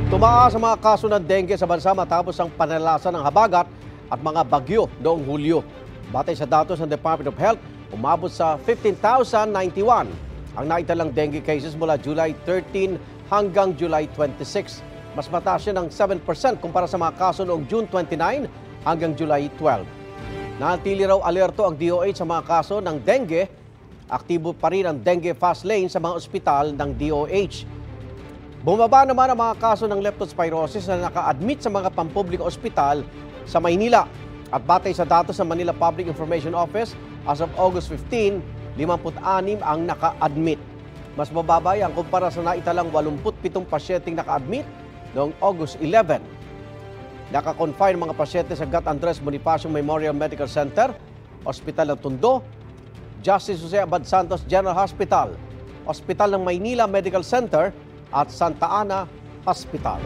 Tumaas ang mga kaso ng dengue sa bansa matapos ang panalasan ng habagat at mga bagyo noong Hulyo. Batay sa datos ng Department of Health, umabot sa 15,091 ang naitalang dengue cases mula July 13 hanggang July 26. Mas mataas yun ng 7% kumpara sa mga kaso noong June 29 hanggang July 12. Nanatili raw alerto ang DOH sa mga kaso ng dengue. Aktibo pa rin ang dengue fast lane sa mga ospital ng DOH. Bumaba naman ang mga kaso ng leptospirosis na naka-admit sa mga pampublikong ospital sa Maynila. At batay sa datos ng Manila Public Information Office, as of August 15, 56 ang naka-admit. Mas mababa yan kumpara sa naitalang 87 pasyenteng naka-admit noong August 11. Naka-confine mga pasyente sa Gat Andres Bonifacio Memorial Medical Center, Ospital ng Tondo, Justice Jose Abad Santos General Hospital, Ospital ng Maynila Medical Center, at Santa Ana Hospital.